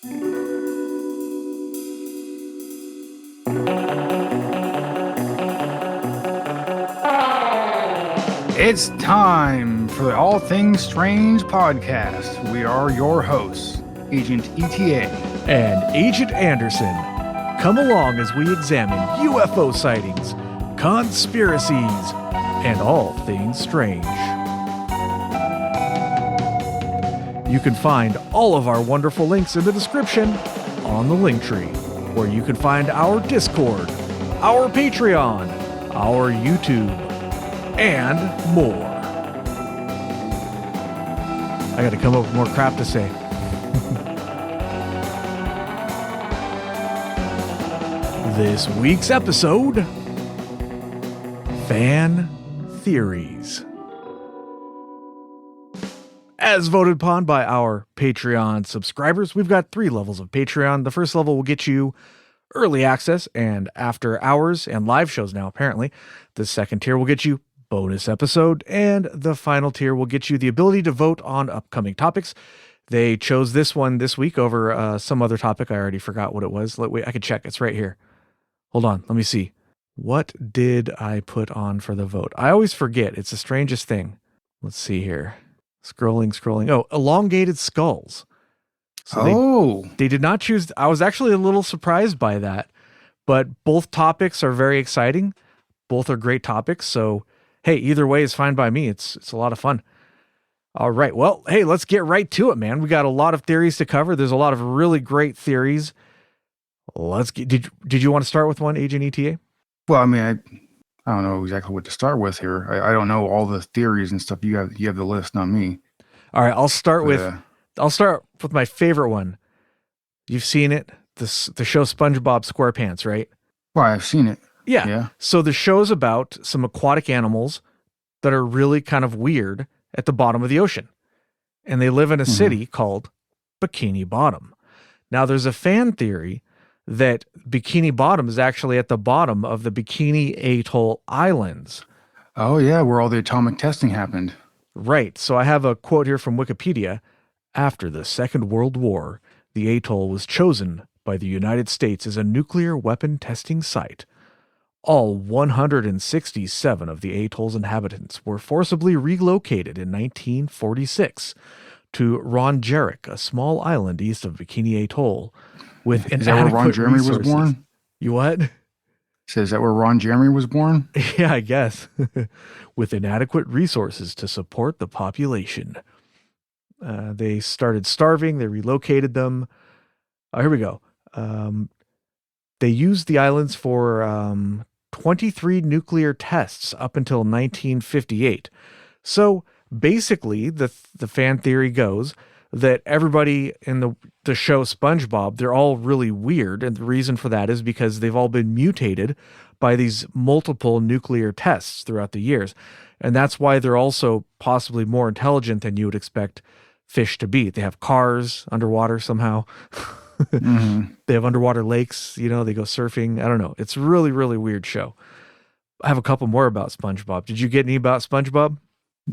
It's time for the All Things Strange podcast. We are your hosts, Agent ETA and Agent Anderson. Come along as we examine UFO sightings, conspiracies, and all things strange. You can find all of our wonderful links in the description on the Linktree, where you can find our Discord, our Patreon, our YouTube, and more. I gotta come up with more crap to say. This week's episode, Fan Theories. As voted upon by our Patreon subscribers, we've got 3 levels of Patreon. The first level will get you early access and after hours and live shows now, apparently. The second tier will get you bonus episode, and the final tier will get you the ability to vote on upcoming topics. They chose this one this week over some other topic. I already forgot what it was. Wait, I could check. It's right here. Hold on. Let me see. What did I put on for the vote? I always forget. It's the strangest thing. Let's see here. Scrolling. Oh, elongated skulls. So they did not choose. I was actually a little surprised by that, but both topics are very exciting. Both are great topics. So, hey, either way is fine by me. It's a lot of fun. All right. Well, hey, let's get right to it, man. We got a lot of theories to cover. There's a lot of really great theories. Did you want to start with one, Agent ETA? Well, I mean, I don't know exactly what to start with here. I don't know all the theories and stuff. You have the list, not me. All right, I'll start with my favorite one. You've seen it, the show SpongeBob SquarePants, right? Well, I've seen it. Yeah. So the show's about some aquatic animals that are really kind of weird at the bottom of the ocean. And they live in a city called Bikini Bottom. Now, there's a fan theory that Bikini Bottom is actually at the bottom of the Bikini Atoll Islands. Oh, yeah, where all the atomic testing happened. Right. So I have a quote here from Wikipedia. After the Second World War, the atoll was chosen by the United States as a nuclear weapon testing site. All 167 of the atoll's inhabitants were forcibly relocated in 1946 to Rongerik, a small island east of Bikini Atoll, with inadequate Is that where Ron Jeremy resources. Was born? You what? Is that where Ron Jeremy was born? Yeah, I guess. With inadequate resources to support the population. They started starving. They relocated them. Here we go. They used the islands for 23 nuclear tests up until 1958. So basically, the fan theory goes that everybody in the show SpongeBob, they're all really weird. And the reason for that is because they've all been mutated by these multiple nuclear tests throughout the years. And that's why they're also possibly more intelligent than you would expect fish to be. They have cars underwater somehow. They have underwater lakes, they go surfing. I don't know. It's a really, really weird show. I have a couple more about SpongeBob. Did you get any about SpongeBob?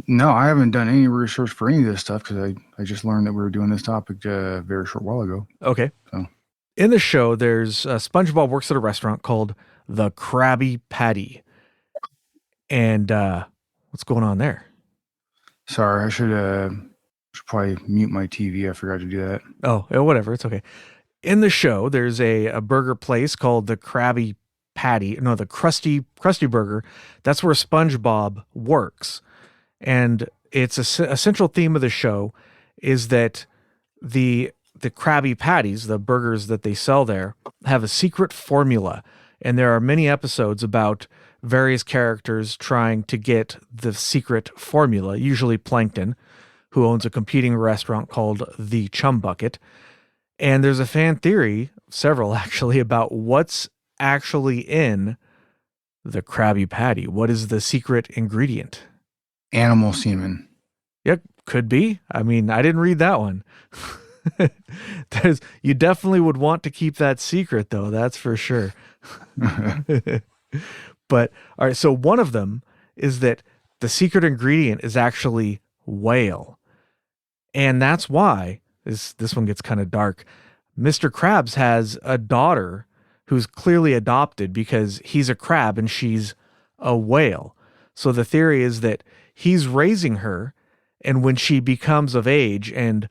No, I haven't done any research for any of this stuff because I just learned that we were doing this topic a very short while ago. Okay. So in the show, there's SpongeBob works at a restaurant called the Krabby Patty. And what's going on there? Sorry, I should probably mute my TV. I forgot to do that. Oh, whatever. It's okay. In the show, there's a burger place called the Krabby Patty. No, the Krusty Burger. That's where SpongeBob works. And it's a central theme of the show is that the Krabby Patties, the burgers that they sell there, have a secret formula. And there are many episodes about various characters trying to get the secret formula, usually Plankton, who owns a competing restaurant called the Chum Bucket. And there's a fan theory, several actually, about what's actually in the Krabby Patty. What is the secret ingredient? Animal semen. Yep, could be. I mean, I didn't read that one. You definitely would want to keep that secret, though. That's for sure. But, all right, so one of them is that the secret ingredient is actually whale. And that's why, this one gets kind of dark, Mr. Krabs has a daughter who's clearly adopted because he's a crab and she's a whale. So the theory is that he's raising her, and when she becomes of age and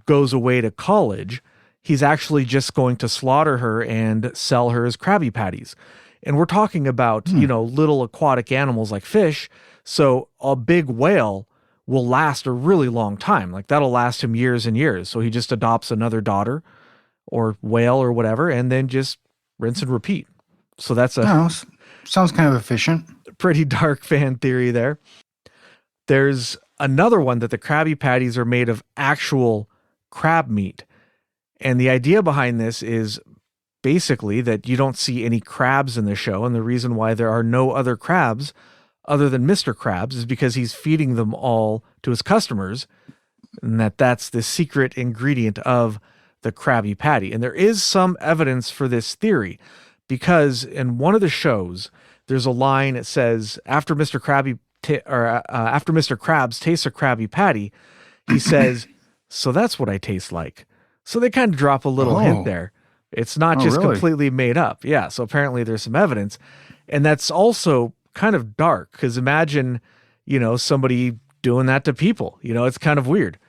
goes away to college, he's actually just going to slaughter her and sell her as Krabby Patties. And we're talking about, little aquatic animals like fish. So a big whale will last a really long time. Like that'll last him years and years. So he just adopts another daughter or whale or whatever, and then just rinse and repeat. So that's sounds kind of efficient. Pretty dark fan theory there. There's another one that the Krabby Patties are made of actual crab meat. And the idea behind this is basically that you don't see any crabs in the show. And the reason why there are no other crabs other than Mr. Krabs is because he's feeding them all to his customers. And that's the secret ingredient of the Krabby Patty. And there is some evidence for this theory because in one of the shows, there's a line that says, after Mr. Krabs tastes a Krabby Patty, he says, "So that's what I taste like." So they kind of drop a little hint there. It's not just really? completely made up. Yeah. So apparently there's some evidence. And that's also kind of dark because imagine, somebody doing that to people. It's kind of weird.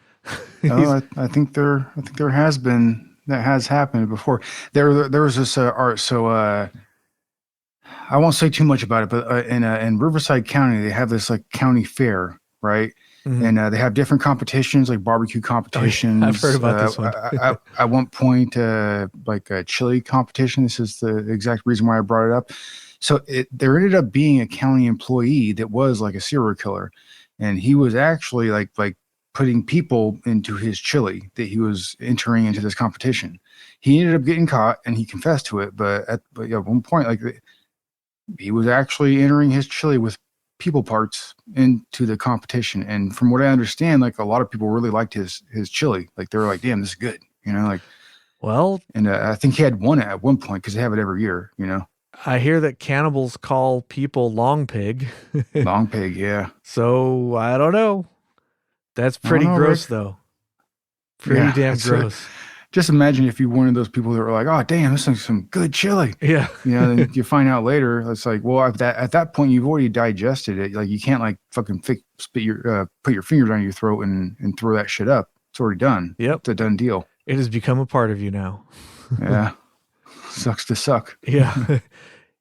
I think there has been, that has happened before. There was this art. So I won't say too much about it, but in Riverside County, they have this like county fair, right? Mm-hmm. And they have different competitions, like barbecue competitions. I've heard about this one. At one point, like a chili competition. This is the exact reason why I brought it up. So there ended up being a county employee that was like a serial killer, and he was actually like putting people into his chili that he was entering into this competition. He ended up getting caught, and he confessed to it. But at one point, he was actually entering his chili with people parts into the competition. And from what I understand, like a lot of people really liked his chili. Like they were like, "Damn, this is good," Well, and I think he had won it at one point because they have it every year, I hear that cannibals call people long pig. Long pig, yeah. So I don't know. That's pretty gross, Rick. though. Pretty damn gross. Just imagine if you're one of those people that were like, "Oh, damn, this is some good chili." Yeah. Then you find out later, it's like, well, at that point, you've already digested it. Like, you can't fucking put your fingers on your throat and throw that shit up. It's already done. Yep. It's a done deal. It has become a part of you now. Yeah. Sucks to suck. Yeah.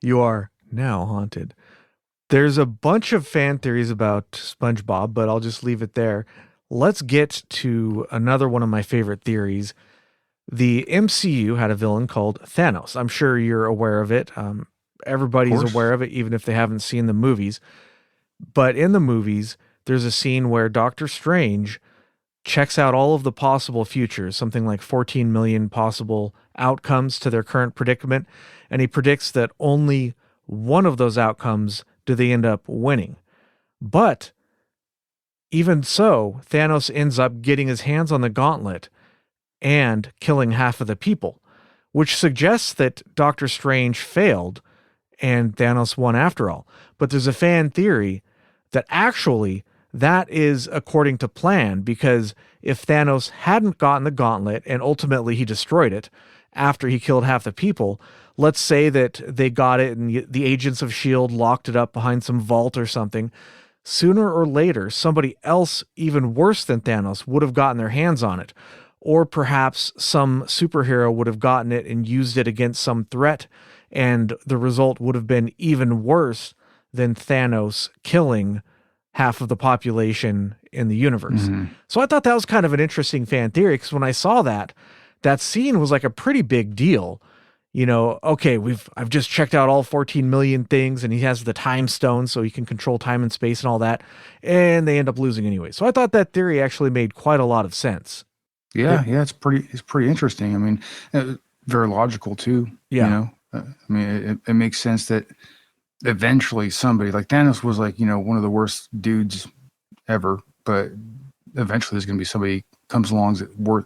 You are now haunted. There's a bunch of fan theories about SpongeBob, but I'll just leave it there. Let's get to another one of my favorite theories. The MCU had a villain called Thanos. I'm sure you're aware of it. Everybody's aware of it, even if they haven't seen the movies. But in the movies, there's a scene where Doctor Strange checks out all of the possible futures, something like 14 million possible outcomes to their current predicament, and he predicts that only one of those outcomes do they end up winning. But even so, Thanos ends up getting his hands on the gauntlet and killing half of the people, which suggests that Doctor Strange failed and Thanos won after all. But there's a fan theory that actually that is according to plan, because if Thanos hadn't gotten the gauntlet and ultimately he destroyed it after he killed half the people, let's say that they got it and the agents of S.H.I.E.L.D. locked it up behind some vault or something, sooner or later, somebody else even worse than Thanos would have gotten their hands on it. Or perhaps some superhero would have gotten it and used it against some threat, and the result would have been even worse than Thanos killing half of the population in the universe. Mm-hmm. So I thought that was kind of an interesting fan theory, because when I saw that scene was like a pretty big deal. Okay, I've just checked out all 14 million things, and he has the time stone so he can control time and space and all that, and they end up losing anyway. So I thought that theory actually made quite a lot of sense. Yeah, it's pretty interesting. I mean, very logical too. Yeah. I mean, it makes sense that eventually somebody like Thanos was one of the worst dudes ever, but eventually there's going to be somebody comes along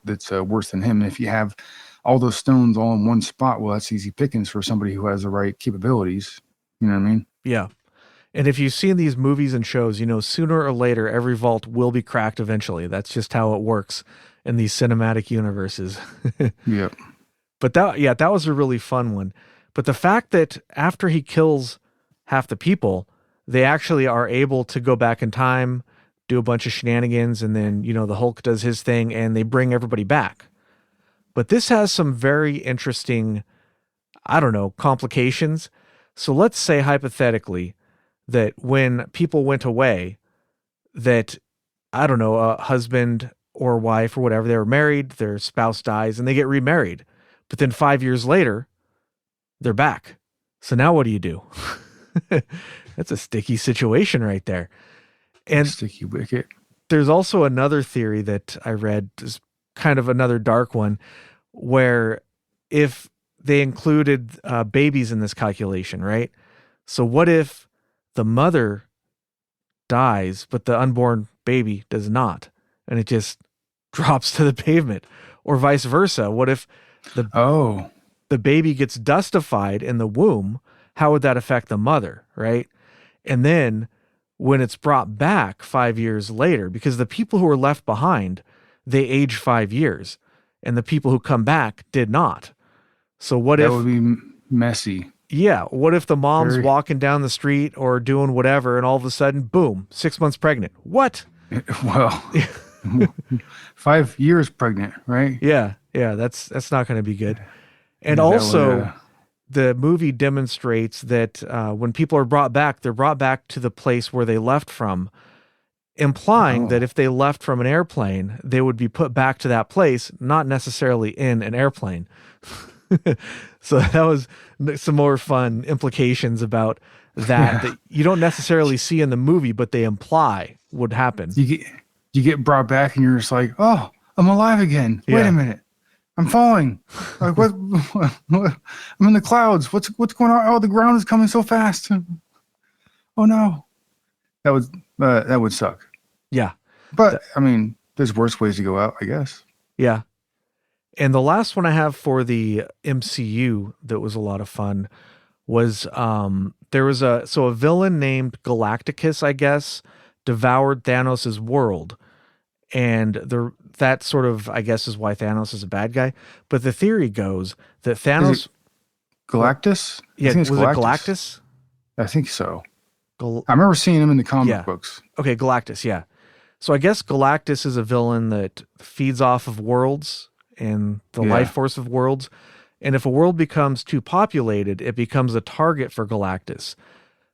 that's worse than him. And if you have all those stones all in one spot, well, that's easy pickings for somebody who has the right capabilities. You know what I mean? Yeah. And if you've seen these movies and shows, sooner or later, every vault will be cracked eventually. That's just how it works in these cinematic universes. Yep. But that was a really fun one. But the fact that after he kills half the people, they actually are able to go back in time, do a bunch of shenanigans, and then, the Hulk does his thing and they bring everybody back. But this has some very interesting, I don't know, complications. So let's say hypothetically that when people went away, that, I don't know, a husband or wife or whatever, they were married, their spouse dies and they get remarried. But then 5 years later, they're back. So now what do you do? That's a sticky situation right there. And Sticky wicket. there's also another theory that I read, is kind of another dark one, where if they included babies in this calculation, right? So what if the mother dies, but the unborn baby does not, and it just drops to the pavement, or vice versa? What if the baby gets dustified in the womb? How would that affect the mother, right? And then when it's brought back 5 years later, because the people who were left behind, they age 5 years, and the people who come back did not. So what if that would be messy? Yeah, what if the mom's walking down the street or doing whatever, and all of a sudden, boom, 6 months pregnant? What? Well, 5 years pregnant, right? Yeah, that's not going to be good. And also, the movie demonstrates that when people are brought back, they're brought back to the place where they left from, implying that if they left from an airplane, they would be put back to that place, not necessarily in an airplane. So that was some more fun implications about that you don't necessarily see in the movie, but they imply would happen. You get brought back and you're just like, oh, I'm alive again. Wait a minute. I'm falling. Like what? I'm in the clouds. What's going on? Oh, the ground is coming so fast. Oh no. That would suck. Yeah. But I mean, there's worse ways to go out, I guess. Yeah. And the last one I have for the MCU that was a lot of fun was there was a villain named Galacticus, I guess, devoured Thanos' world. And that sort of, I guess, is why Thanos is a bad guy. But the theory goes that Thanos... Galactus? Yeah, was Galactus. It Galactus? I think so. I remember seeing him in the comic books. Okay, Galactus, yeah. So I guess Galactus is a villain that feeds off of worlds and the life force of worlds. And if a world becomes too populated, it becomes a target for Galactus.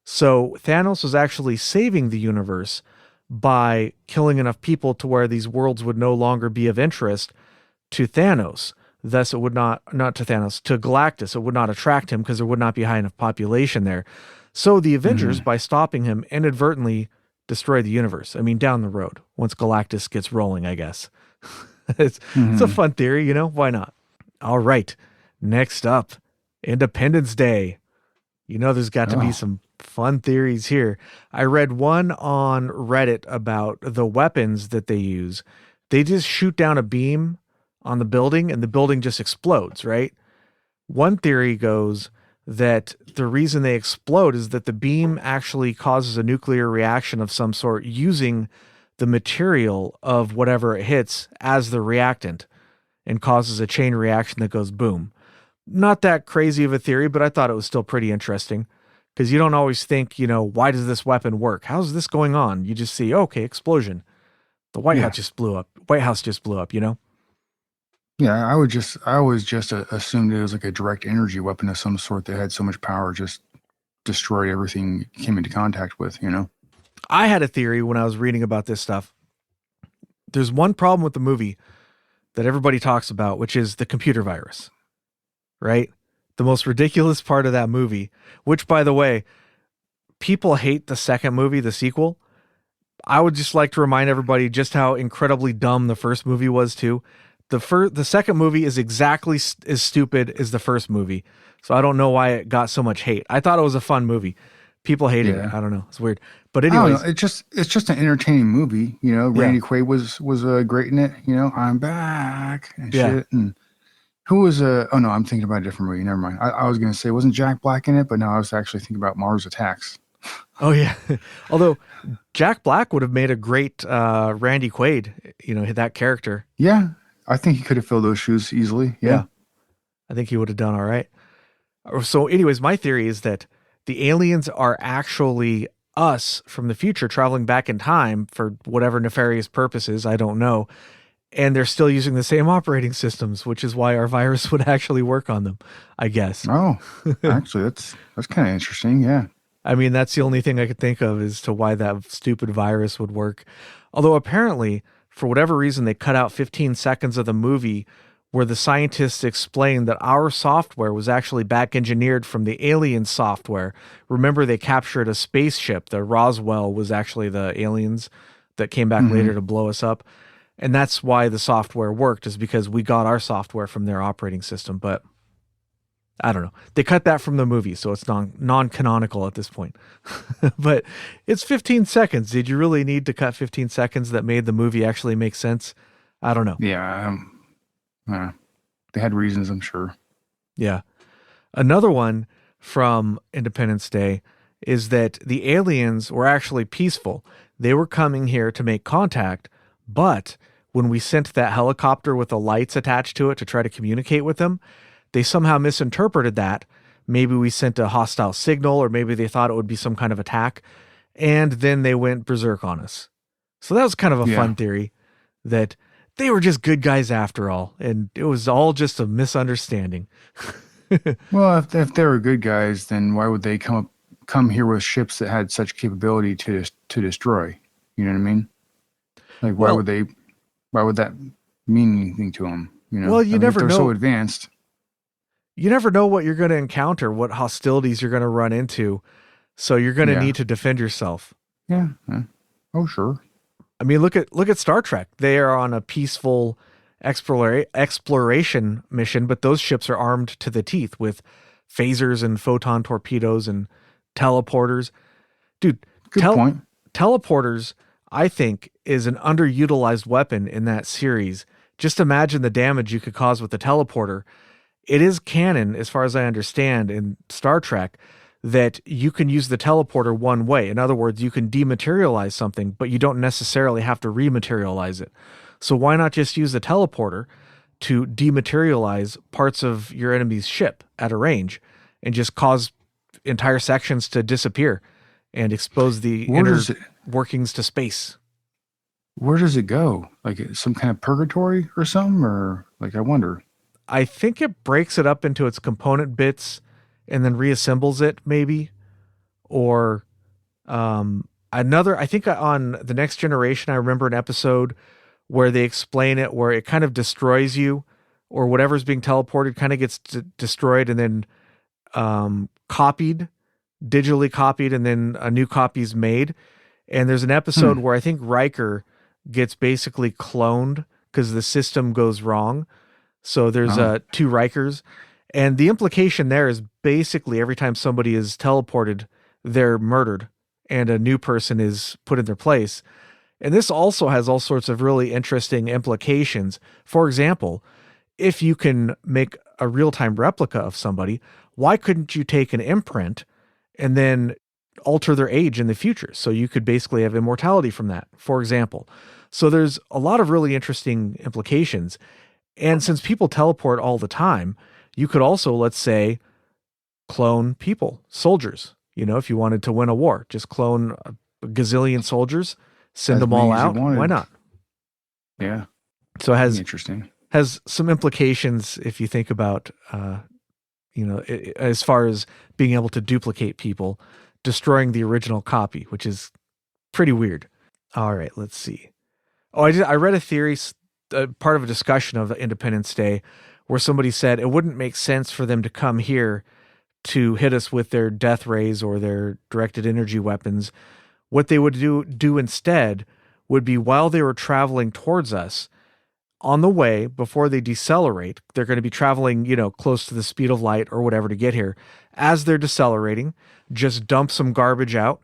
So Thanos was actually saving the universe by killing enough people to where these worlds would no longer be of interest to Thanos. Thus, it would not to Thanos, to Galactus. It would not attract him because there would not be high enough population there. So the Avengers, by stopping him, inadvertently destroy the universe. I mean, down the road, once Galactus gets rolling, I guess. It's a fun theory, why not? All right. Next up, Independence Day. There's got to be some fun theories here. I read one on Reddit about the weapons that they use. They just shoot down a beam on the building and the building just explodes, right? One theory goes that the reason they explode is that the beam actually causes a nuclear reaction of some sort using the material of whatever it hits as the reactant and causes a chain reaction that goes boom. Not that crazy of a theory, but I thought it was still pretty interesting because you don't always think, why does this weapon work? How's this going on? You just see, okay, explosion. The White House just blew up. Yeah, I always just assumed it was like a direct energy weapon of some sort that had so much power, just destroyed everything it came into contact with, I had a theory when I was reading about this stuff. There's one problem with the movie that everybody talks about, which is the computer virus, right? The most ridiculous part of that movie, which, by the way, people hate the second movie, the sequel. I would just like to remind everybody just how incredibly dumb the first movie was too. The second movie is exactly as stupid as the first movie. So I don't know why it got so much hate. I thought it was a fun movie. People hated it. I don't know. It's weird. But anyways, it's just an entertaining movie. Randy Quaid was great in it. I'm back and shit. And who was oh no, I'm thinking about a different movie. Never mind. I was going to say, wasn't Jack Black in it? But no, I was actually thinking about Mars Attacks. Oh yeah. Although Jack Black would have made a great Randy Quaid, that character. Yeah. I think he could have filled those shoes easily. Yeah. I think he would have done all right. So, anyways, my theory is that the aliens are actually us from the future traveling back in time for whatever nefarious purposes. I don't know. And they're still using the same operating systems, which is why our virus would actually work on them, I guess. Oh, actually, that's kind of interesting. Yeah. I mean, that's the only thing I could think of as to why that stupid virus would work. Although apparently, for whatever reason, they cut out 15 seconds of the movie where the scientists explained that our software was actually back engineered from the alien software. Remember, they captured a spaceship. The Roswell was actually the aliens that came back Mm-hmm. later to blow us up. And that's why the software worked, is because we got our software from their operating system. But I don't know. They cut that from the movie, so it's non-canonical at this point. But it's 15 seconds. Did you really need to cut 15 seconds that made the movie actually make sense? I don't know. Yeah. They had reasons, I'm sure. Yeah. Another one from Independence Day is that the aliens were actually peaceful. They were coming here to make contact, but when we sent that helicopter with the lights attached to it to try to communicate with them, they somehow misinterpreted that. Maybe we sent a hostile signal, or maybe they thought it would be some kind of attack, and then they went berserk on us. So that was kind of a fun theory, that they were just good guys after all, and it was all just a misunderstanding. Well, if they were good guys, then why would they come here with ships that had such capability to destroy? You know what I mean? Like, why Well- would they? Why would that mean anything to them? You know, Well, you I mean, never if they're know. so advanced. You never know what you're going to encounter, what hostilities you're going to run into. So you're going to Yeah. need to defend yourself. Yeah. Oh, sure. I mean, look at Star Trek. They are on a peaceful exploration mission, but those ships are armed to the teeth with phasers and photon torpedoes and teleporters. Dude, Good point. teleporters, I think, is an underutilized weapon in that series. Just imagine the damage you could cause with the teleporter. It is canon, as far as I understand, in Star Trek, that you can use the teleporter one way. In other words, you can dematerialize something, but you don't necessarily have to rematerialize it. So why not just use the teleporter to dematerialize parts of your enemy's ship at a range and just cause entire sections to disappear and expose the Where inner does it workings to space? Where does it go? Like some kind of purgatory or something, or like I wonder. I think it breaks it up into its component bits and then reassembles it, maybe. Or I think on The Next Generation, I remember an episode where they explain it, where it kind of destroys you, or whatever's being teleported kind of gets destroyed and then digitally copied, and then a new copy is made. And there's an episode where I think Riker gets basically cloned because the system goes wrong. So there's two Rikers. And the implication there is basically every time somebody is teleported, they're murdered and a new person is put in their place. And this also has all sorts of really interesting implications. For example, if you can make a real-time replica of somebody, why couldn't you take an imprint and then alter their age in the future? So you could basically have immortality from that, for example. So there's a lot of really interesting implications. And since people teleport all the time, you could also, let's say, clone people, soldiers. You know, if you wanted to win a war, just clone a gazillion soldiers, send As them all many as you out. wanted. Why not? Yeah. So it Interesting. has some implications if you think about, as far as being able to duplicate people, destroying the original copy, which is pretty weird. All right, let's see. Oh, I read a theory, part of a discussion of Independence Day, where somebody said it wouldn't make sense for them to come here to hit us with their death rays or their directed energy weapons. What they would do instead would be, while they were traveling towards us, on the way, before they decelerate, they're going to be traveling, close to the speed of light or whatever to get here. As they're decelerating, just dump some garbage out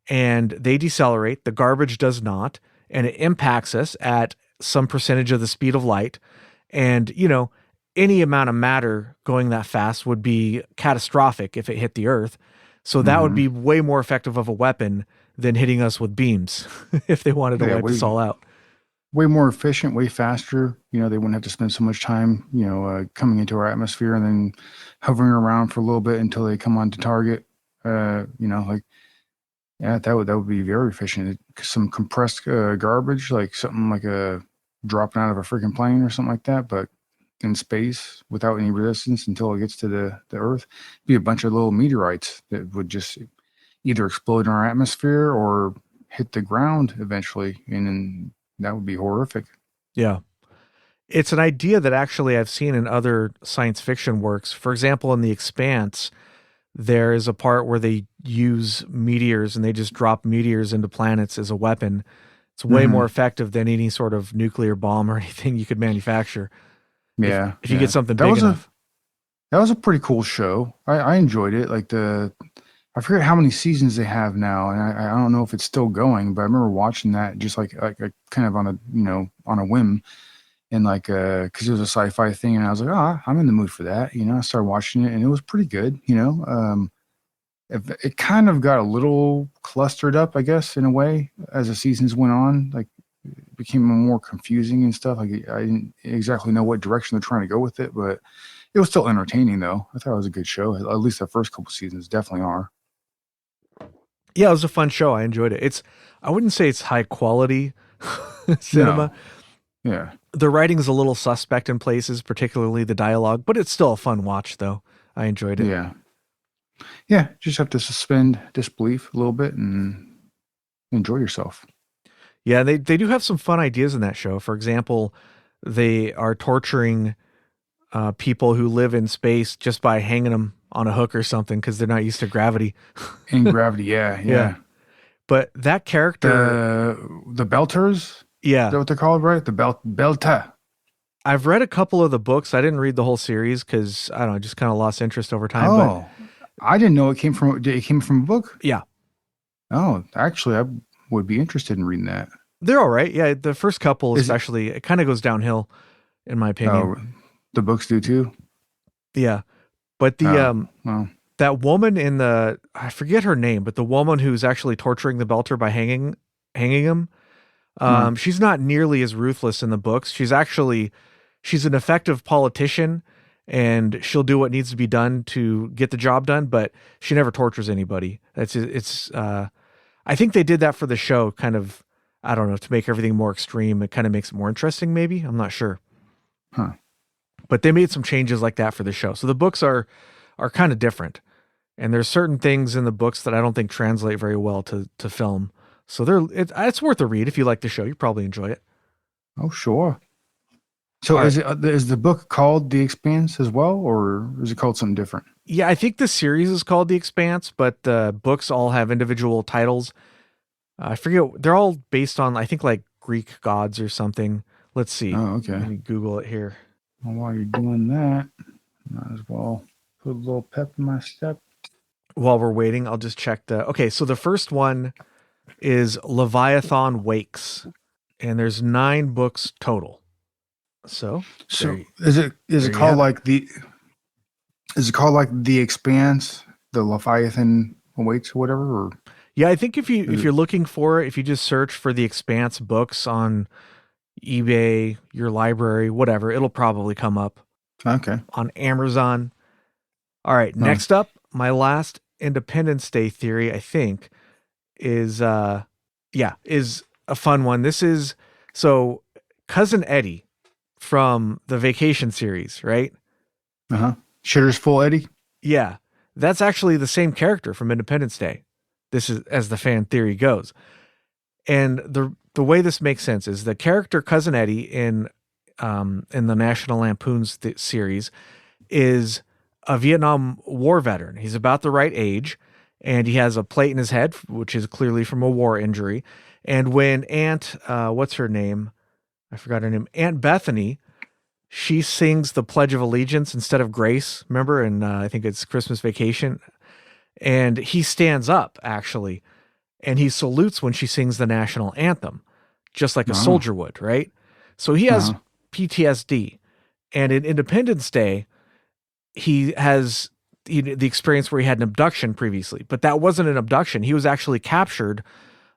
and they decelerate. The garbage does not, and it impacts us at some percentage of the speed of light. And, any amount of matter going that fast would be catastrophic if it hit the Earth. So that would be way more effective of a weapon than hitting us with beams if they wanted to wipe us all out. way more efficient, way faster. They wouldn't have to spend so much time, coming into our atmosphere and then hovering around for a little bit until they come onto target. Like yeah, that would be very efficient. Some compressed garbage, like something like a dropping out of a freaking plane or something like that, but in space without any resistance until it gets to the Earth. Be a bunch of little meteorites that would just either explode in our atmosphere or hit the ground eventually, and then that would be horrific. Yeah. It's an idea that actually I've seen in other science fiction works. For example, in The Expanse, there is a part where they use meteors and they just drop meteors into planets as a weapon. It's way more Hmm. effective than any sort of nuclear bomb or anything you could manufacture if Yeah, if you get yeah. something That big was a enough. that was a pretty cool show. I enjoyed it. Like I forget how many seasons they have now, and I don't know if it's still going, but I remember watching that just like kind of on a on a whim, and like because it was a sci-fi thing, and I was like, oh, I'm in the mood for that. I started watching it, and it was pretty good. It kind of got a little clustered up, I guess, in a way as the seasons went on. Like it became more confusing and stuff. Like I didn't exactly know what direction they're trying to go with it, but it was still entertaining though. I thought it was a good show. At least the first couple seasons definitely are. Yeah, it was a fun show. I enjoyed it. I wouldn't say it's high quality cinema. No, yeah, The writing's a little suspect in places, particularly the dialogue, but it's still a fun watch though. I enjoyed it. yeah, yeah. Just have to suspend disbelief a little bit and enjoy yourself. Yeah, they do have some fun ideas in that show. For example, they are torturing people who live in space just by hanging them on a hook or something because they're not used to gravity. In Gravity, yeah, Yeah. yeah. But that character, The Belters, is yeah, that what they're called, right? The Belta. I've read a couple of the books. I didn't read the whole series because I don't know, just kind of lost interest over time. But Oh, I didn't know it came from a book. yeah, Oh, actually, I would be interested in reading that. they're all right. Yeah, the first couple, Is it? especially, it kind of goes downhill, in my opinion. Oh, the books do too. Yeah, but the Oh, well, that woman in the I forget her name, but the woman who's actually torturing the Belter by hanging him. huh, She's not nearly as ruthless in the books. She's an effective politician and she'll do what needs to be done to get the job done, but she never tortures anybody. I think they did that for the show kind of, I don't know, to make everything more extreme. It kind of makes it more interesting maybe. I'm not sure. huh. But they made some changes like that for the show. So the books are kind of different. And there's certain things in the books that I don't think translate very well to film. So it's worth a read if you like the show. You probably enjoy it. Oh, sure. So All right. is the book called The Expanse as well, or is it called something different? Yeah, I think the series is called The Expanse, but the books all have individual titles. I forget. They're all based on, I think, like Greek gods or something. Let's see. Oh, Let okay. me Google it here. Well, while you're doing that, might as well put a little pep in my step. While we're waiting, I'll just check the. Okay, so the first one is Leviathan Wakes, and there's 9 books total. So So is there it you called have it. like The Expanse, the Leviathan awaits or whatever? Or Yeah, I think if you is if it you're looking for it, if you just search for the Expanse books on eBay, your library, whatever, it'll probably come up okay? on Amazon. All right, Huh. next up, my last Independence Day theory, I think, is is a fun one. This is so Cousin Eddie from the Vacation series, right? Uh-huh. Shitter's full Eddie. Yeah. That's actually the same character from Independence Day. This is as the fan theory goes. And the way this makes sense is the character Cousin Eddie in the National Lampoon's series is a Vietnam War veteran. He's about the right age, and he has a plate in his head, which is clearly from a war injury. And when what's her name? I forgot her name. Aunt Bethany, she sings the Pledge of Allegiance instead of Grace. Remember? And I think it's Christmas Vacation. And he stands up actually, and he salutes when she sings the national anthem, just like a Oh, soldier would, right? So he has uh-huh. PTSD. And in Independence Day, he has the experience where he had an abduction previously, but that wasn't an abduction. He was actually captured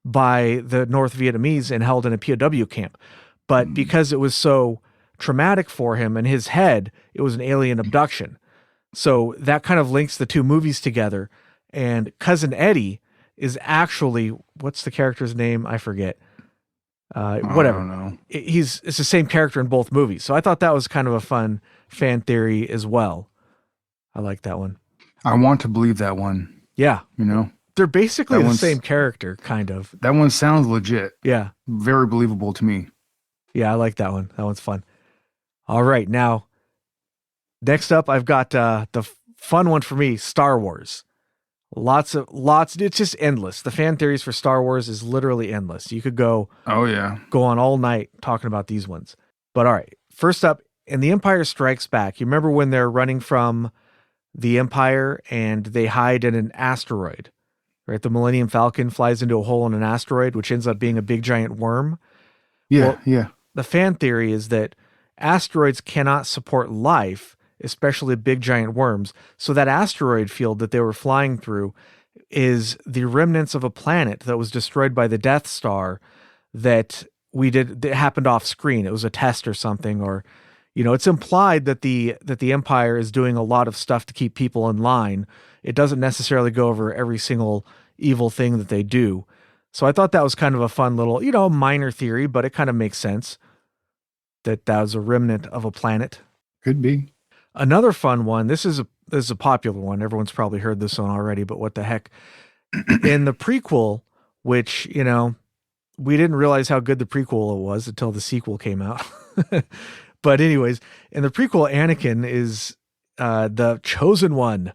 by the North Vietnamese and held in a POW camp. but Mm. because it was so traumatic for him in his head, it was an alien abduction. So that kind of links the two movies together. And Cousin Eddie is actually, what's the character's name? I forget. I Whatever. don't know. It's the same character in both movies. So I thought that was kind of a fun fan theory as well. I like that one. I want to believe that one. Yeah. You know, They're basically that the one's same character, kind of. that one sounds legit. Yeah. Very believable to me. Yeah, I like that one. That one's fun. All right. Now, next up, I've got fun one for me, Star Wars. Lots. It's just endless. The fan theories for Star Wars is literally endless. You could Oh yeah. go on all night talking about these ones. But all right. First up, in The Empire Strikes Back, you remember when they're running from the Empire and they hide in an asteroid, right? The Millennium Falcon flies into a hole in an asteroid, which ends up being a big giant worm. Yeah, Well, yeah. the fan theory is that asteroids cannot support life, especially big giant worms. So that asteroid field that they were flying through is the remnants of a planet that was destroyed by the Death Star that that happened off screen. It was a test or something, or it's implied that the Empire is doing a lot of stuff to keep people in line. It doesn't necessarily go over every single evil thing that they do. So I thought that was kind of a fun little, minor theory, but it kind of makes sense that was a remnant of a planet. Could be. Another fun one. This is a popular one. Everyone's probably heard this one already, but what the heck? In the prequel, which, we didn't realize how good the prequel was until the sequel came out. But anyways, in the prequel, Anakin is the chosen one.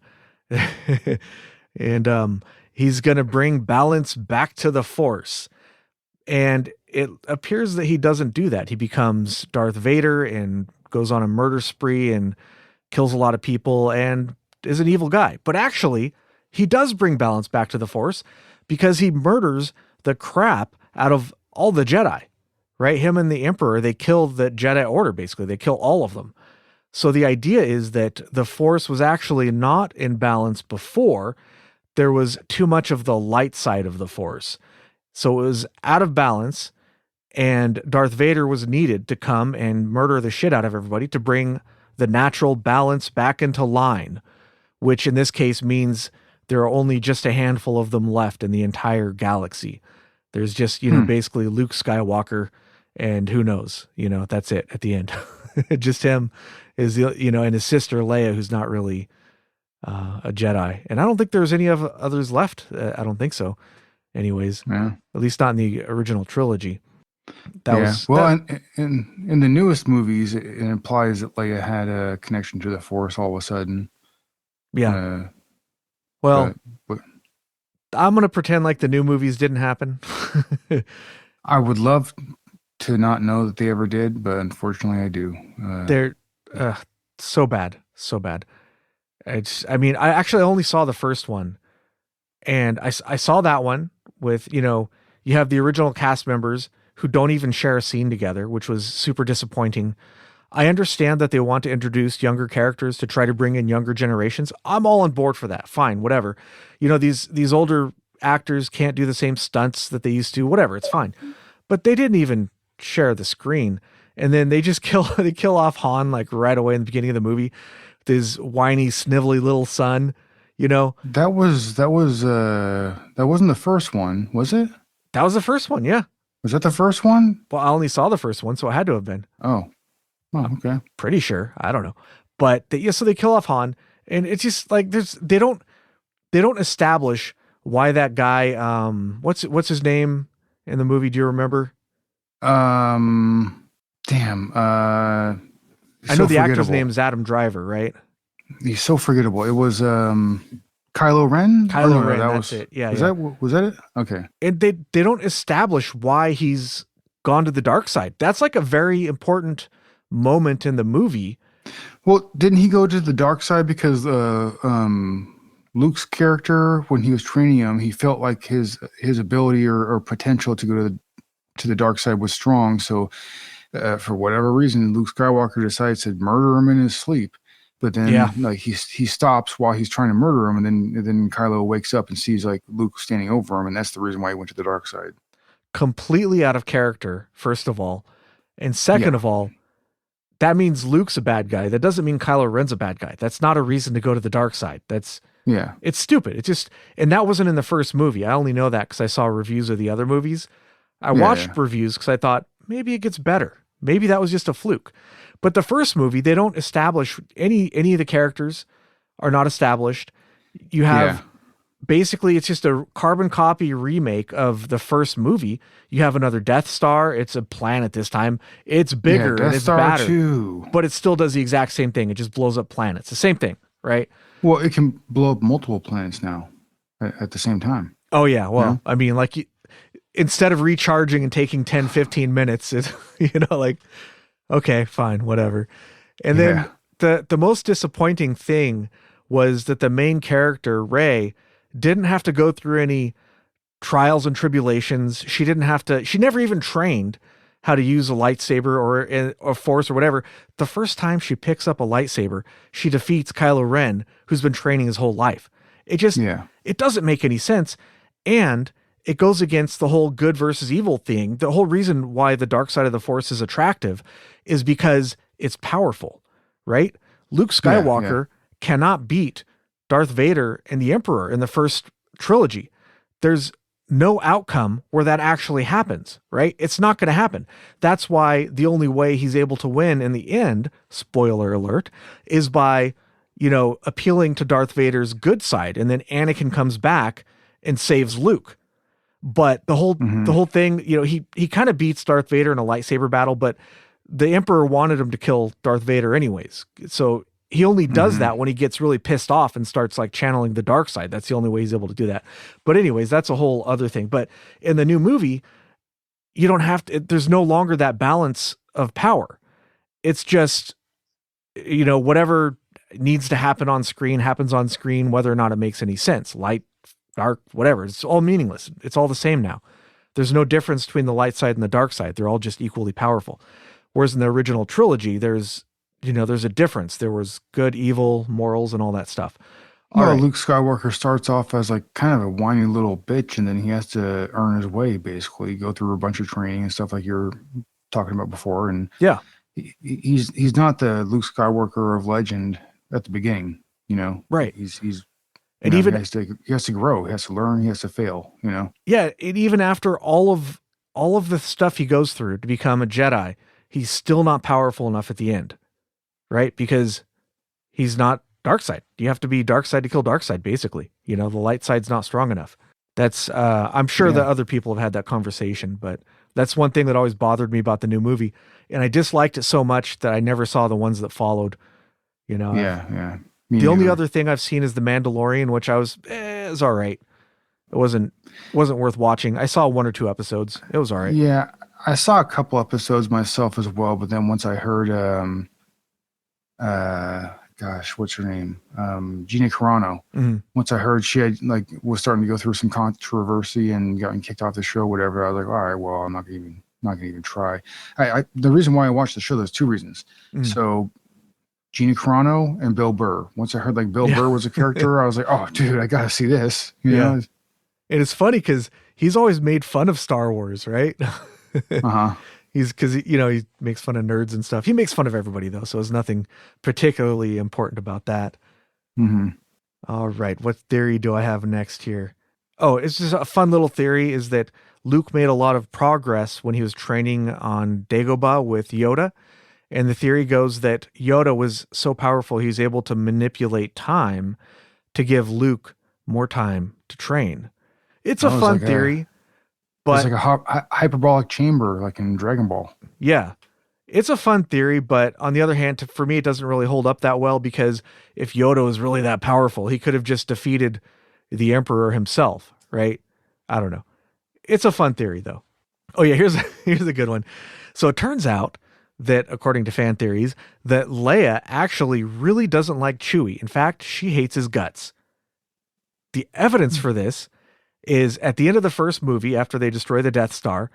And he's going to bring balance back to the Force. And it appears that he doesn't do that. He becomes Darth Vader and goes on a murder spree and kills a lot of people and is an evil guy. But actually, he does bring balance back to the Force because he murders the crap out of all the Jedi, right? Him and the Emperor, they kill the Jedi Order, basically. They kill all of them. So the idea is that the Force was actually not in balance before. There was too much of the light side of the Force. So it was out of balance, and Darth Vader was needed to come and murder the shit out of everybody to bring the natural balance back into line, which in this case means there are only just a handful of them left in the entire galaxy. There's just, basically Luke Skywalker and who knows, that's it at the end. Just him is, and his sister Leia, who's not really a Jedi. And I don't think there's any of others left. I don't think so. Anyways, Yeah. at least not in the original trilogy. In the newest movies, it implies that Leia had a connection to the Force all of a sudden. Yeah. Well, but I'm going to pretend like the new movies didn't happen. I would love to not know that they ever did, but unfortunately I do. They're so bad. So bad. I actually only saw the first one, and I saw that one with, you have the original cast members who don't even share a scene together, which was super disappointing. I understand that they want to introduce younger characters to try to bring in younger generations. I'm all on board for that. Fine, whatever. These older actors can't do the same stunts that they used to, whatever, it's fine. But they didn't even share the screen. And then they just kill off Han like right away in the beginning of the movie. His whiny, snivelly little son, That wasn't the first one, was it? That was the first one, yeah. Was that the first one? Well, I only saw the first one, so it had to have been. Oh, okay. Pretty sure. I don't know. But so they kill off Han, and it's just like they don't establish why that guy what's his name in the movie, do you remember? Damn. I know the actor's name is Adam Driver, right? He's so forgettable. It was Kylo Ren? Kylo Ren, that's it. Yeah. Was that it? Okay. And they don't establish why he's gone to the dark side. That's like a very important moment in the movie. Well, didn't he go to the dark side because Luke's character, when he was training him, he felt like his ability or potential to go to the dark side was strong. So for whatever reason, Luke Skywalker decides to murder him in his sleep. But then he stops while he's trying to murder him, and then Kylo wakes up and sees like Luke standing over him, and that's the reason why he went to the dark side. Completely out of character, first of all. And second Yeah. of all, that means Luke's a bad guy. That doesn't mean Kylo Ren's a bad guy. That's not a reason to go to the dark side. Yeah. It's stupid. It's just, and that wasn't in the first movie. I only know that because I saw reviews of the other movies. I Yeah. watched Yeah. reviews because I thought maybe it gets better. Maybe that was just a fluke. But the first movie, they don't establish any of the characters are not established. You Yeah. have basically it's just a carbon copy remake of the first movie. You have another Death Star. It's a planet this time. It's Yeah. bigger and Death it's Star badder, 2. but it still does the exact same thing. It just blows up planets. The same thing, right? Well, it can blow up multiple planets now at the same time. Oh yeah. You Well, know? I mean, like instead of recharging and taking 10, 15 minutes, it, like, okay, fine, whatever. And then Yeah. the most disappointing thing was that the main character, Rey, didn't have to go through any trials and tribulations. She never even trained how to use a lightsaber or force or whatever. The first time she picks up a lightsaber, she defeats Kylo Ren, who's been training his whole life. Yeah. It doesn't make any sense. And it goes against the whole good versus evil thing. The whole reason why the dark side of the force is attractive is because it's powerful, right? Luke Yeah. Yeah. Skywalker cannot beat Darth Vader and the Emperor in the first trilogy. There's no outcome where that actually happens, right? It's not going to happen. That's why the only way he's able to win in the end, spoiler alert, is by, appealing to Darth Vader's good side. And then Anakin comes back and saves Luke. But the whole Hmm. the whole thing, he kind of beats Darth Vader in a lightsaber battle, but the Emperor wanted him to kill Darth Vader anyways. So he only does Hmm. that when he gets really pissed off and starts like channeling the dark side. That's the only way he's able to do that. But anyways, that's a whole other thing. But in the new movie, you don't have to, there's no longer that balance of power. It's just, whatever needs to happen on screen happens on screen, whether or not it makes any sense. Light, dark, whatever. It's all meaningless. It's all the same now. There's no difference between the light side and the dark side. They're all just equally powerful. Whereas in the original trilogy, there's a difference. There was good, evil, morals, and all that stuff. All Well, right. Luke Skywalker starts off as like kind of a whiny little bitch, and then he has to earn his way, basically, go through a bunch of training and stuff like you're talking about before. And Yeah. he's not the Luke Skywalker of legend at the beginning. Right. He's And he even, has to grow, he has to learn, he has to fail. yeah, and even after all of the stuff he goes through to become a Jedi, he's still not powerful enough at the end, right? Because he's not dark side. You have to be dark side to kill dark side, basically. The light side's not strong enough. That's I'm sure that Yeah, other people have had that conversation, but that's one thing that always bothered me about the new movie. And I disliked it so much that I never saw the ones that followed. yeah. Me The only neither. other thing I've seen is The Mandalorian, which is all right. It wasn't worth watching. I saw one or two episodes. It was all right. Yeah, I saw a couple episodes myself as well, but then once I heard gosh, what's her name? Gina Carano. Mhm. Once I heard she had was starting to go through some controversy and gotten kicked off the show, whatever, I was like, all right, well, I'm not gonna even try. The reason why I watched the show, there's two reasons. Mhm. So Gina Carano and Bill Burr. Once I heard Bill Yeah. Burr was a character, I was like, oh, dude, I gotta see this. Yeah. And it's funny because he's always made fun of Star Wars, right? Uh huh. Because he makes fun of nerds and stuff. He makes fun of everybody though, so there's nothing particularly important about that. Hmm. All right, what theory do I have next here? Oh, it's just a fun little theory is that Luke made a lot of progress when he was training on Dagobah with Yoda. And the theory goes that Yoda was so powerful he was able to manipulate time to give Luke more time to train. It's a That was fun like theory, it's but like a hyperbolic chamber, like in Dragon Ball. yeah, it's a fun theory. But on the other hand, for me, it doesn't really hold up that well because if Yoda was really that powerful, he could have just defeated the Emperor himself, right? I don't know. It's a fun theory though. Oh yeah, here's a good one. So it turns out that according to fan theories, that Leia actually really doesn't like Chewie. In fact, she hates his guts. The evidence for this is at the end of the first movie, after they destroy the Death Star,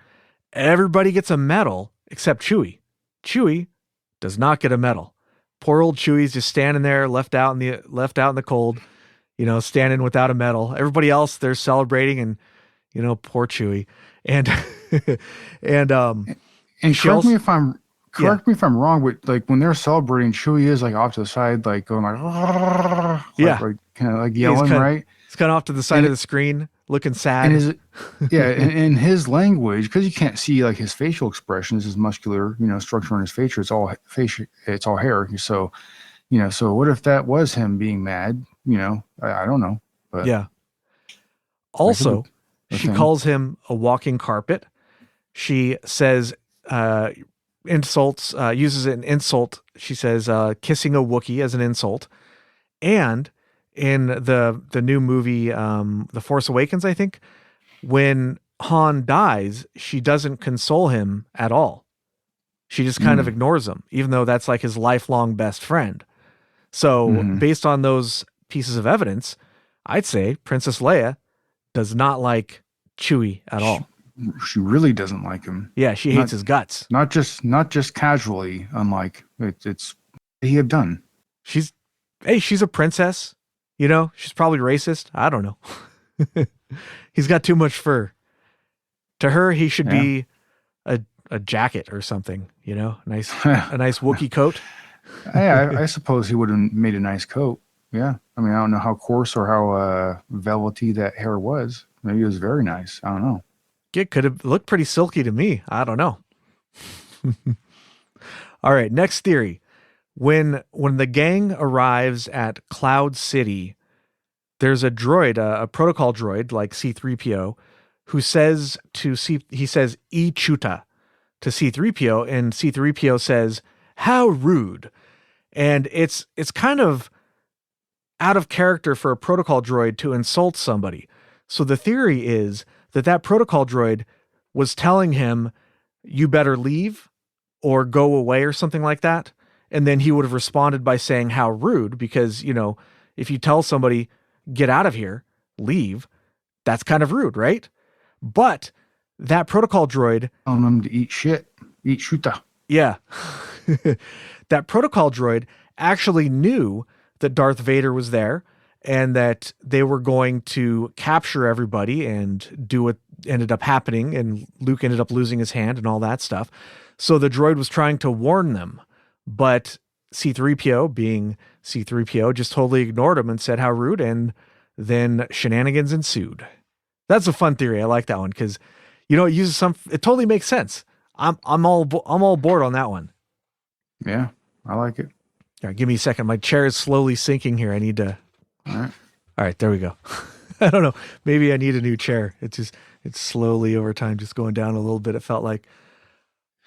everybody gets a medal except Chewie. Chewie does not get a medal. Poor old Chewie's just standing there, left out in the cold, standing without a medal. Everybody else they're celebrating, and poor Chewie. And and And She also, yeah, correct me if I'm wrong, but like when they're celebrating, Chewie is like off to the side, like going like yeah, like kind of like yeah, yelling, right? he's kind of off to the side And of the screen, looking and sad. his yeah, in his language, because you can't see like his facial expressions, his muscular, structure on his face, it's all hair. So, so what if that was him being mad? I don't know, but Yeah. that could be Also, a she thing. calls him a walking carpet. She says uh, insults, uses an insult. She says kissing a Wookiee as an insult. And in the new movie, The Force Awakens, I think, when Han dies, she doesn't console him at all. She just kind of Mm. ignores him, even though that's like his lifelong best friend. So, Hmm. based on those pieces of evidence, I'd say Princess Leia does not like Chewie at She, all. she really doesn't like him. Yeah, she hates Not his guts. not just casually. Unlike it's what he have done. She's hey, she's a princess. She's probably racist. I don't know. He's got too much fur. To her, he should Yeah. be a jacket or something, a nice Wookiee coat. I suppose he would have made a nice coat. Yeah. I mean, I don't know how coarse or how velvety that hair was. Maybe it was very nice. I don't know. It could have looked pretty silky to me. I don't know. All right, next theory. When the gang arrives at Cloud City, there's a droid, a protocol droid like C3PO, who says he says "E chuta" to C3PO, and C3PO says, "How rude." And it's kind of out of character for a protocol droid to insult somebody. So the theory is that protocol droid was telling him, "You better leave or go away," or something like that. And then he would have responded by saying, "How rude," because, if you tell somebody, "Get out of here, leave," that's kind of rude, right? But that protocol droid, Telling them to eat shit, eat shuta. yeah, that protocol droid actually knew that Darth Vader was there and that they were going to capture everybody and do what ended up happening. And Luke ended up losing his hand and all that stuff. So the droid was trying to warn them, but C3PO, being C3PO, just totally ignored him and said, "How rude." And then shenanigans ensued. That's a fun theory. I like that one because, it uses it totally makes sense. I'm all board on that one. Yeah, I like it. All right, give me a second. My chair is slowly sinking here. I need to. All right. All right, there we go. I don't know. Maybe I need a new chair. It's slowly over time just going down a little bit. It felt like.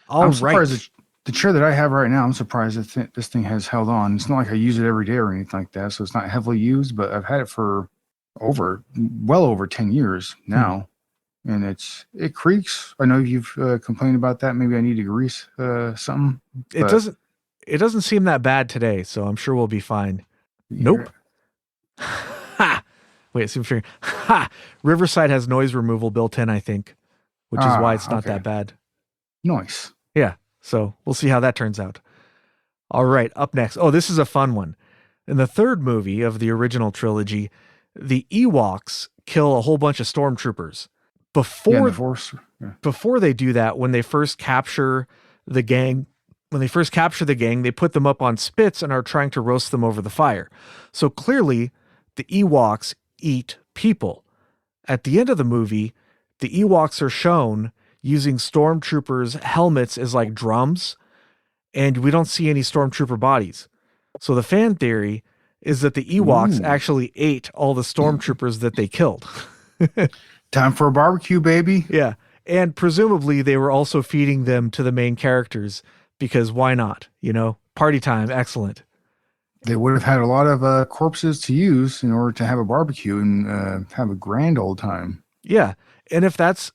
All I'm right. surprised that the chair that I have right now, I'm surprised that this thing has held on. It's not like I use it every day or anything like that, so it's not heavily used, but I've had it for well over 10 years now. And it creaks. I know you've complained about that. Maybe I need to grease something. It But doesn't. It doesn't seem that bad today, so I'm sure we'll be fine. Nope. Ha! Wait, see if you're. Ha! Riverside has noise removal built in, I think, which is why it's not Okay. that bad. Nice. Yeah. So we'll see how that turns out. All right. Up next. Oh, this is a fun one. In the third movie of the original trilogy, the Ewoks kill a whole bunch of stormtroopers. Yeah, the Force. Yeah. Before they do that, when they first capture the gang, they put them up on spits and are trying to roast them over the fire. So clearly, the Ewoks eat people. At the end of the movie, the Ewoks are shown using stormtroopers' helmets as like drums, and we don't see any stormtrooper bodies. So the fan theory is that the Ewoks Ooh. actually ate all the stormtroopers that they killed. Time for a barbecue, baby. Yeah. And presumably they were also feeding them to the main characters because why not? Party time. Excellent. They would have had a lot of corpses to use in order to have a barbecue and have a grand old time. Yeah. And if that's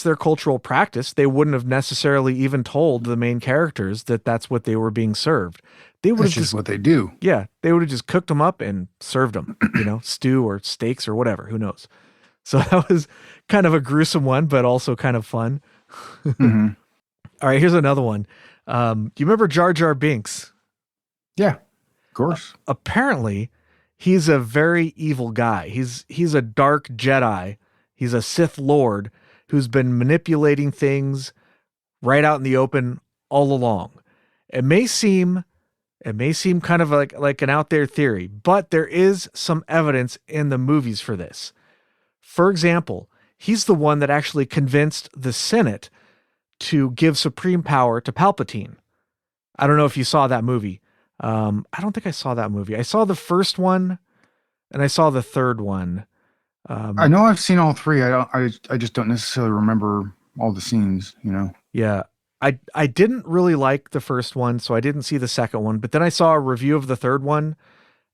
their cultural practice, they wouldn't have necessarily even told the main characters that that's what they were being served. They would That's have just what they do. yeah, they would have just cooked them up and served them, stew or steaks or whatever, who knows. So that was kind of a gruesome one, but also kind of fun. Mm-hmm. All right, here's another one. Do you remember Jar Jar Binks? Yeah, of course. Apparently, he's a very evil guy. He's a dark Jedi. He's a Sith Lord who's been manipulating things right out in the open all along. It may seem kind of like an out there theory, but there is some evidence in the movies for this. For example, he's the one that actually convinced the Senate to give supreme power to Palpatine. I don't know if you saw that movie. I don't think I saw that movie. I saw the first one and I saw the third one. I Um, know I've seen all three. I just don't necessarily remember all the scenes, you know. yeah, I didn't really like the first one, so I didn't see the second one. But then I saw a review of the third one,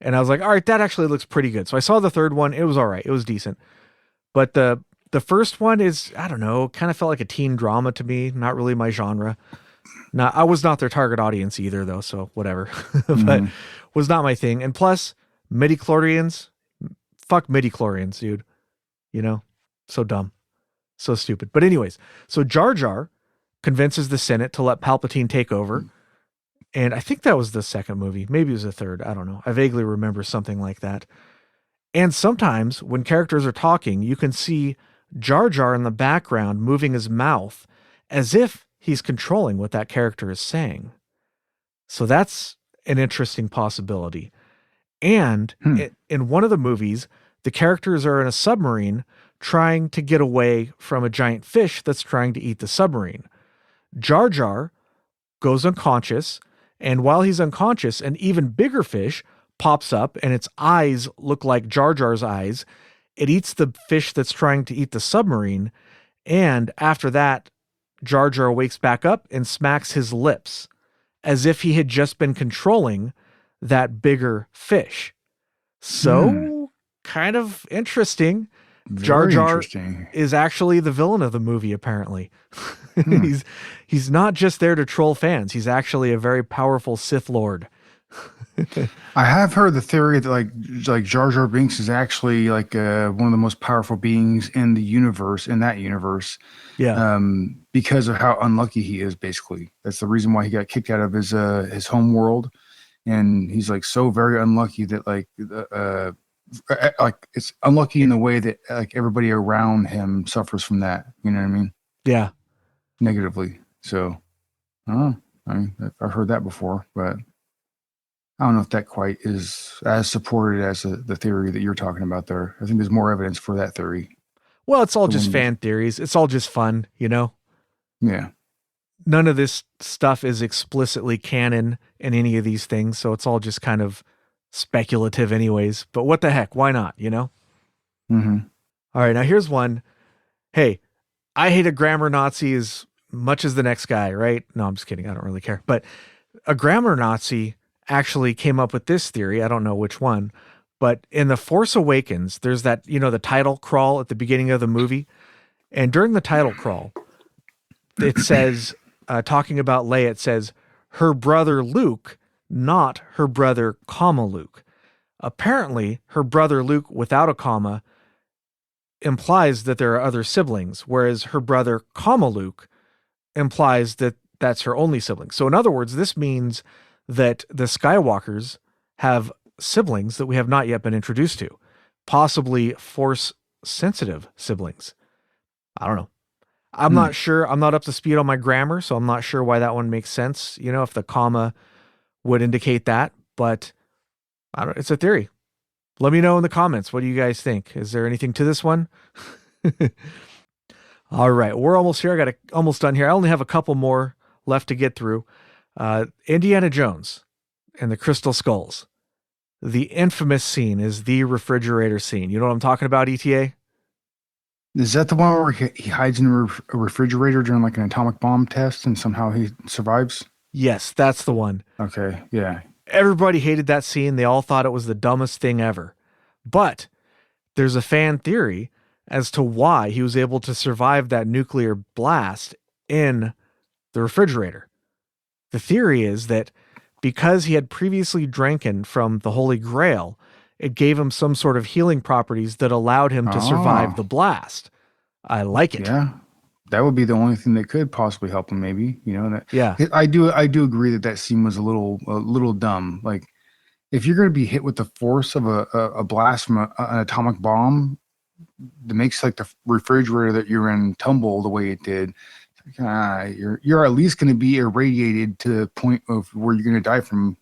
and I was like, all right, that actually looks pretty good. So I saw the third one. It was all right. It was decent. But the first one is, I don't know, kind of felt like a teen drama to me. Not really my genre. Not I was not their target audience either, though. So whatever. But Hmm. was not my thing. And plus, midi-chlorians, fuck midi-chlorians, dude. You know, so dumb, so stupid. But anyways, so Jar Jar convinces the Senate to let Palpatine take over. And I think that was the second movie. Maybe it was the third. I don't know. I vaguely remember something like that. And sometimes when characters are talking, you can see Jar Jar in the background moving his mouth as if he's controlling what that character is saying. So that's an interesting possibility. And Hmm. in one of the movies, the characters are in a submarine trying to get away from a giant fish that's trying to eat the submarine. Jar Jar goes unconscious, and while he's unconscious, an even bigger fish pops up and its eyes look like Jar Jar's eyes. It eats the fish that's trying to eat the submarine, and after that, Jar Jar wakes back up and smacks his lips as if he had just been controlling that bigger fish. Hmm. So, kind of interesting. Jar Very Jar interesting. is actually the villain of the movie, apparently. Hmm. he's he's not just there to troll fans. He's actually a very powerful Sith Lord. I have heard the theory that like Jar Jar Binks is actually like one of the most powerful beings in the universe, in that universe, Yeah. because of how unlucky he is. Basically, that's the reason why he got kicked out of his home world, and he's like so very unlucky that like it's unlucky in the way that like everybody around him suffers from that. You know what I mean? Yeah. Negatively. So, I don't know. I mean, I've heard that before, but I don't know if that quite is as supported as the theory that you're talking about there. I think there's more evidence for that theory. Well, it's all The just one, fan theories. It's all just fun, you know? yeah. None of this stuff is explicitly canon in any of these things, so it's all just kind of speculative anyways. But what the heck? Why not, you know? Hmm. All right, now here's one. Hey, I hate a grammar Nazi as much as the next guy, right? No, I'm just kidding. I don't really care. But a grammar Nazi actually came up with this theory. I don't know which one, but in The Force Awakens, there's that, you know, the title crawl at the beginning of the movie. And during the title crawl, it says, talking about Leia, it says, her brother Luke, not her brother, comma, Luke. Apparently, her brother Luke without a comma implies that there are other siblings, whereas her brother, comma, Luke implies that that's her only sibling. So, in other words, this means that the Skywalkers have siblings that we have not yet been introduced to, possibly force sensitive siblings. I don't know. I'm Hmm. not sure. I'm not up to speed on my grammar, so I'm not sure why that one makes sense. You know, if the comma would indicate that, but I don't. It's a theory. Let me know in the comments. What do you guys think? Is there anything to this one? All right, we're almost here. I got almost done here. I only have a couple more left to get through. Indiana Jones and the Crystal Skulls. The infamous scene is the refrigerator scene. You know what I'm talking about, ETA? Is that the one where he hides in a refrigerator during like an atomic bomb test and somehow he survives? Yes, that's the one. Okay. Yeah. Everybody hated that scene. They all thought it was the dumbest thing ever. But there's a fan theory as to why he was able to survive that nuclear blast in the refrigerator. The theory is that because he had previously drinking from the Holy Grail, it gave him some sort of healing properties that allowed him to survive Oh, the blast. I like it. yeah. That would be the only thing that could possibly help him, maybe. You know Yeah. that I do agree that that scene was a little dumb. Like if you're going to be hit with the force of a blast from an atomic bomb that makes like the refrigerator that you're in tumble the way it did, you're at least going to be irradiated to the point of where you're going to die from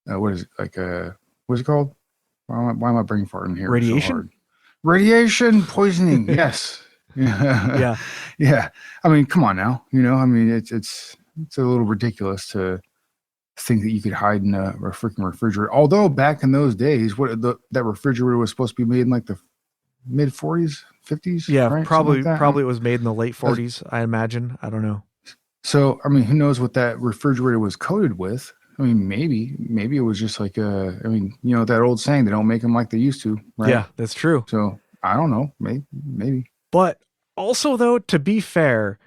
what is it like what's it called? Why am I brain farting here so Radiation? hard? Radiation poisoning. Yes. Yeah. Yeah. Yeah. I mean, come on now. I mean, it's a little ridiculous to think that you could hide in a freaking refrigerator. Although back in those days, that refrigerator was supposed to be made in like the mid 40s, 50s, Yeah, right? Something like probably that. probably it was made in the late 40s, I imagine. I don't know. So, I mean, who knows what that refrigerator was coated with? I mean, maybe it was just like I mean, that old saying, they don't make them like they used to, right? Yeah, that's true. So I don't know, maybe. But also, though, to be fair,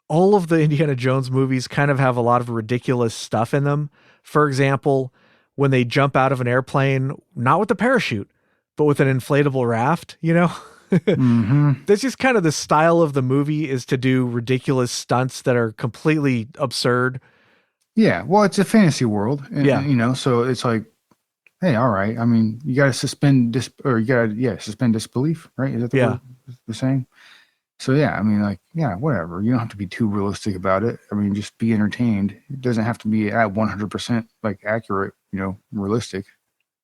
all of the Indiana Jones movies kind of have a lot of ridiculous stuff in them. For example, when they jump out of an airplane, not with a parachute, but with an inflatable raft, Mm-hmm. That's just kind of the style of the movie, is to do ridiculous stunts that are completely absurd. Yeah, well, it's a fantasy world, Yeah. so it's like, hey, all right. I mean, you got to suspend disbelief, right? Is that the Yeah. word the saying? So yeah, I mean, like, yeah, whatever. You don't have to be too realistic about it. I mean, just be entertained. It doesn't have to be at 100% like accurate, realistic.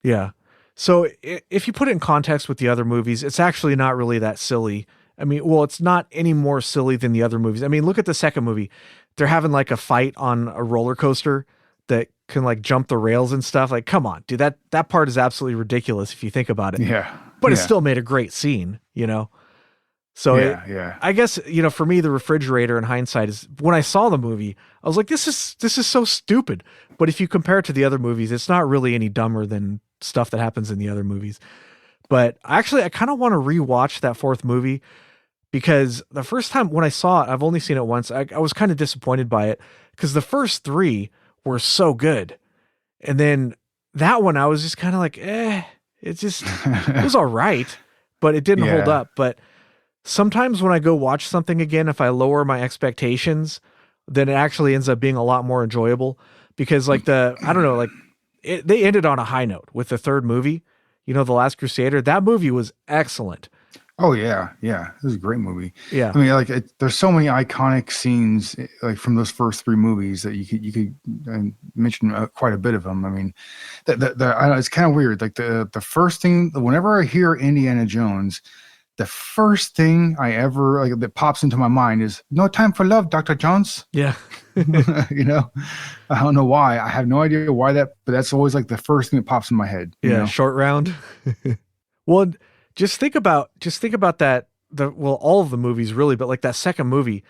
Yeah. So if you put it in context with the other movies, it's actually not really that silly. I mean, well, it's not any more silly than the other movies. I mean, look at the second movie. They're having like a fight on a roller coaster that can like jump the rails and stuff. Like, come on, dude, that part is absolutely ridiculous if you think about it. Yeah, But it yeah, still made a great scene. So yeah. I guess, for me, the refrigerator in hindsight is, when I saw the movie, I was like, this is so stupid. But if you compare it to the other movies, it's not really any dumber than stuff that happens in the other movies. But actually, I kind of want to rewatch that fourth movie, because the first time when I saw it, I've only seen it once. I was kind of disappointed by it because the first three were so good. And then that one, I was just kind of like, it was all right, but it didn't hold Yeah. up. But sometimes when I go watch something again, if I lower my expectations, then it actually ends up being a lot more enjoyable, because like I don't know, like they ended on a high note with the third movie, The Last Crusader. That movie was excellent. Oh yeah. It was a great movie. Yeah. I mean, like, there's so many iconic scenes like from those first three movies that you could mention quite a bit of them. I mean, I know, it's kind of weird. Like the first thing, whenever I hear Indiana Jones, the first thing I ever like that pops into my mind is "No Time for Love, Dr. Jones." Yeah. I don't know why. I have no idea why but that's always like the first thing that pops in my head. Yeah. Short round. Well, just think about that. All of the movies really, but like that second movie,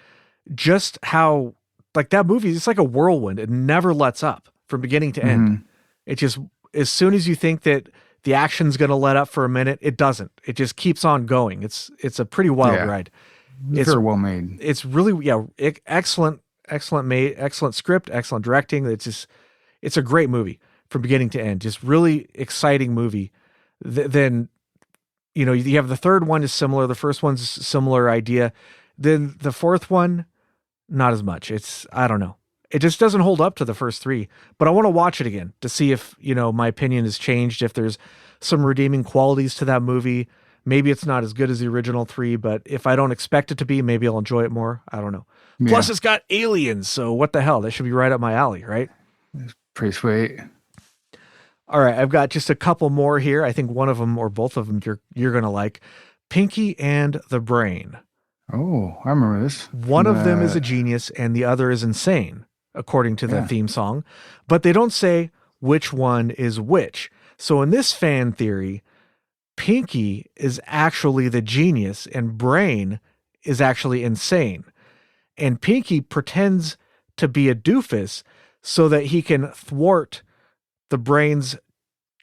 just how, like, that movie, it's like a whirlwind. It never lets up from beginning to end. Mhm. It just, as soon as you think that the action's going to let up for a minute, it doesn't. It just keeps on going. It's a pretty wild Yeah. ride. It's very well made. It's really, excellent script, excellent directing. It's a great movie from beginning to end. Just really exciting movie. Then, you have the third one is similar. The first one's a similar idea. Then the fourth one, not as much. I don't know. It just doesn't hold up to the first three, but I want to watch it again to see if, my opinion has changed, if there's some redeeming qualities to that movie. Maybe it's not as good as the original three, but if I don't expect it to be, maybe I'll enjoy it more. I don't know. Yeah. Plus it's got aliens. So what the hell? That should be right up my alley, right? Pretty sweet. All right. I've got just a couple more here. I think one of them or both of them you're going to like. Pinky and the Brain. Oh, I remember this. One of them is a genius and the other is insane, according to the theme song, but they don't say which one is which. So in this fan theory, Pinky is actually the genius and Brain is actually insane. And Pinky pretends to be a doofus so that he can thwart the Brain's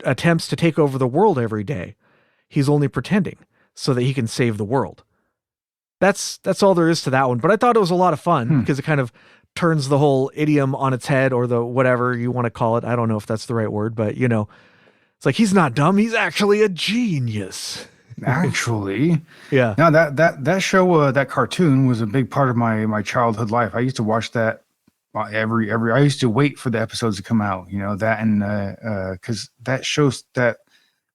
attempts to take over the world every day. He's only pretending so that he can save the world. That's all there is to that one. But I thought it was a lot of fun because it kind of turns the whole idiom on its head, or the whatever you want to call it. I don't know if that's the right word, but it's like, he's not dumb. He's actually a genius. Actually, Yeah. Now that show, that cartoon was a big part of my childhood life. I used to watch that every. I used to wait for the episodes to come out. That, and because that shows that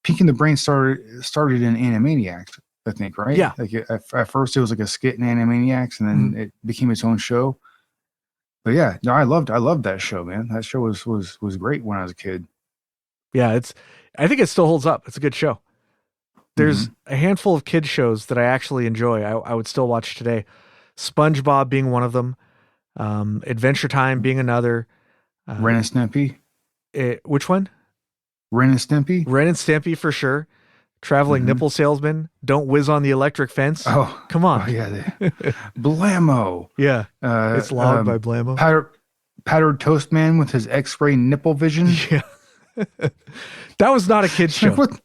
Pinky and the Brain started in Animaniacs. I think, right? Yeah. Like at first it was like a skit in Animaniacs, and then it became its own show. But yeah, no, I loved that show, man. That show was great when I was a kid. Yeah, I think it still holds up. It's a good show. There's Hmm. a handful of kid shows that I actually enjoy. I would still watch today. SpongeBob being one of them. Adventure Time being another. Ren and Stimpy. Which one? Ren and Stimpy. Ren and Stimpy for sure. Traveling Hmm. nipple salesman. Don't whiz on the electric fence. Oh, Come on. oh yeah, Blammo. Yeah. Uh, It's logged by um, Blammo. powdered toast man with his X-ray nipple vision. Yeah. That was not a kid's show. What?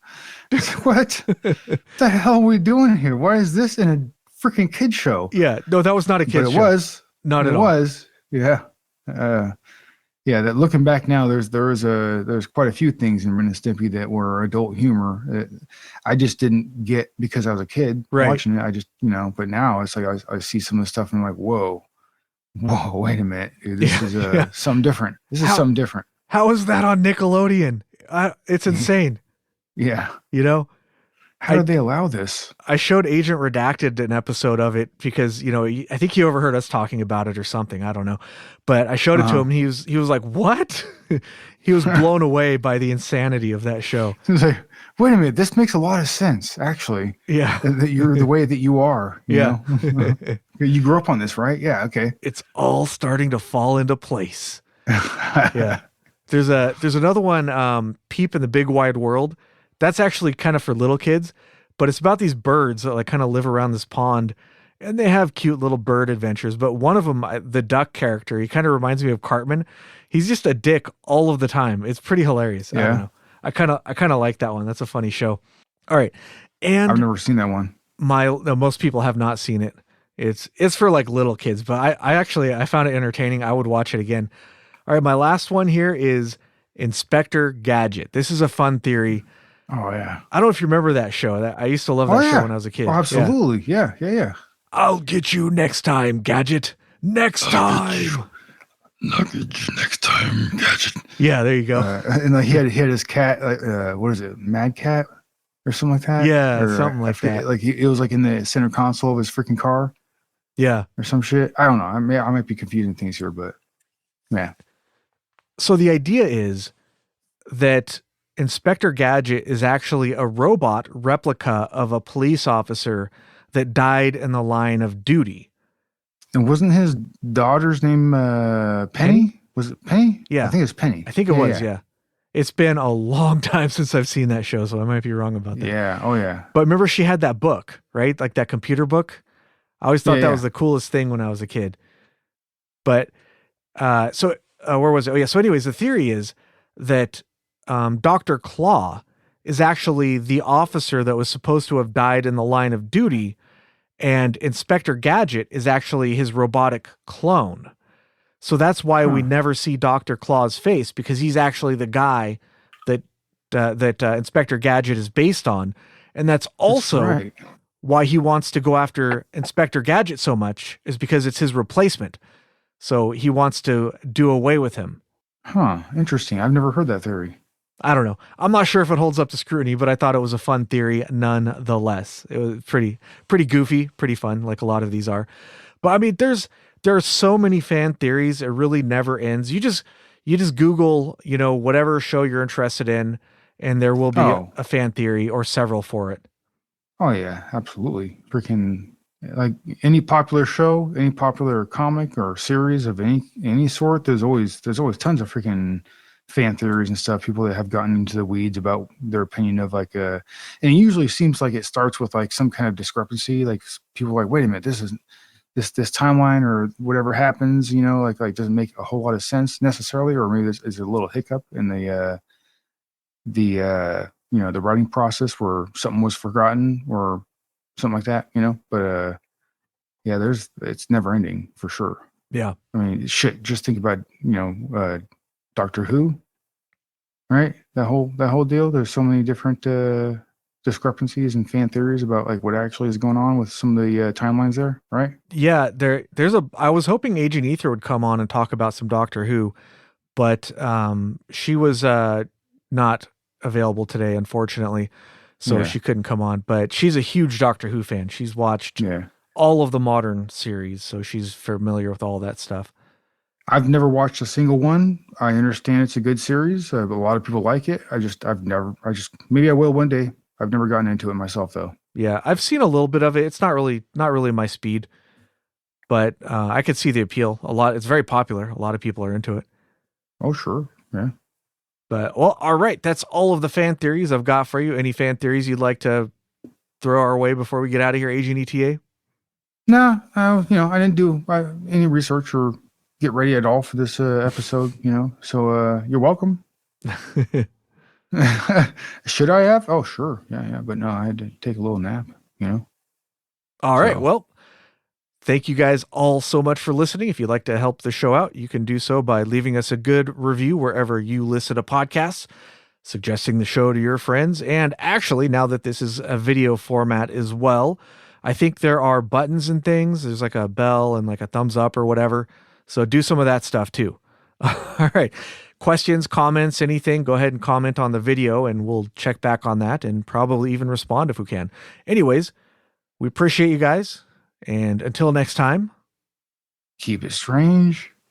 What the hell are we doing here? Why is this in a freaking kid show? Yeah. No, that was not a But kid's it show. was. Not It at all. was. Yeah. Yeah. That looking back now, there's quite a few things in Ren and Stimpy that were adult humor that I just didn't get because I was a kid Right. watching it. I just but now it's like I see some of the stuff and I'm like, whoa, wait a minute, dude, this is something different. This is something different. How is that on Nickelodeon? It's insane. Yeah. You know, How did they allow this? I showed Agent Redacted an episode of it because, I think he overheard us talking about it or something. I don't know. But I showed it to him. And he was like, what? He was blown away by the insanity of that show. He was like, wait a minute, this makes a lot of sense, actually. Yeah. That you're the way that you are. You Yeah. know? You grew up on this, right? Yeah. Okay. It's all starting to fall into place. Yeah. There's another one, Peep in the Big Wide World. That's actually kind of for little kids, but it's about these birds that like kind of live around this pond and they have cute little bird adventures. But one of them, the duck character, he kind of reminds me of Cartman. He's just a dick all of the time. It's pretty hilarious. Yeah. I don't know. I kind of like that one. That's a funny show. All right. And I've never seen that one. most people have not seen it. It's for like little kids, but I found it entertaining. I would watch it again. All right. My last one here is Inspector Gadget. This is a fun theory. Oh yeah. I don't know if you remember that show. I used to love that show when I was a kid. Oh, absolutely. Yeah. I'll get you next time, Gadget. Next time. Nuggets next time, Gadget. Yeah, there you go. And like he had his cat. What is it, Mad Cat or something like that? Yeah, or, something like that. Like it was like in the center console of his freaking car Yeah. or some shit. I don't know. I might be confusing things here, but yeah. So the idea is that Inspector Gadget is actually a robot replica of a police officer that died in the line of duty. And wasn't his daughter's name Penny? Was it Penny? Yeah. I think it's Penny. I think it was, yeah. It's been a long time since I've seen that show, so I might be wrong about that. Yeah. Oh yeah. But remember she had that book, right? Like that computer book. I always thought Yeah, that yeah. was the coolest thing when I was a kid. But where was it? Oh yeah. So anyways, the theory is that Dr. Claw is actually the officer that was supposed to have died in the line of duty, and Inspector Gadget is actually his robotic clone. So that's why we never see Dr. Claw's face, because he's actually the guy that Inspector Gadget is based on. And that's also right. why he wants to go after Inspector Gadget so much, is because it's his replacement. So he wants to do away with him. Huh. Interesting. I've never heard that theory. I don't know. I'm not sure if it holds up to scrutiny, but I thought it was a fun theory nonetheless. It was pretty goofy, pretty fun, like a lot of these are. But I mean, there are so many fan theories. It really never ends. You just Google, whatever show you're interested in, and there will be a fan theory or several for it. Oh yeah, absolutely. Freaking like any popular show, any popular comic or series of any sort, there's always tons of freaking fan theories and stuff, people that have gotten into the weeds about their opinion of like and it usually seems like it starts with like some kind of discrepancy, like people are like, wait a minute, this timeline or whatever happens, like doesn't make a whole lot of sense necessarily, or maybe there's a little hiccup in the writing process where something was forgotten or something like that, but yeah, it's never ending for sure. Yeah. I mean, shit, just think about, Doctor Who, right? That whole deal. There's so many different discrepancies and fan theories about like what actually is going on with some of the timelines there, right? Yeah, I was hoping Agent Ether would come on and talk about some Doctor Who, but she was not available today, unfortunately. so Yeah. she couldn't come on. But she's a huge Doctor Who fan. She's watched Yeah. all of the modern series, so she's familiar with all that stuff. I've never watched a single one. I understand it's a good series, but a lot of people like it. Maybe I will one day. I've never gotten into it myself, though. Yeah, I've seen a little bit of it. It's not really my speed, but I could see the appeal a lot. It's very popular. A lot of people are into it. Oh, sure. Yeah. But well, all right, that's all of the fan theories I've got for you. Any fan theories you'd like to throw our way before we get out of here, Agent ETA? No, I didn't do any research or get ready at all for this episode, So you're welcome. Should I have? Oh, sure. Yeah, yeah. But no, I had to take a little nap. All right. So, Well, thank you guys all so much for listening. If you'd like to help the show out, you can do so by leaving us a good review wherever you listen to podcasts, suggesting the show to your friends. And actually, now that this is a video format as well, I think there are buttons and things. There's like a bell and like a thumbs up or whatever. So do some of that stuff too. All right. Questions, comments, anything, go ahead and comment on the video and we'll check back on that and probably even respond if we can. Anyways, we appreciate you guys. And until next time, keep it strange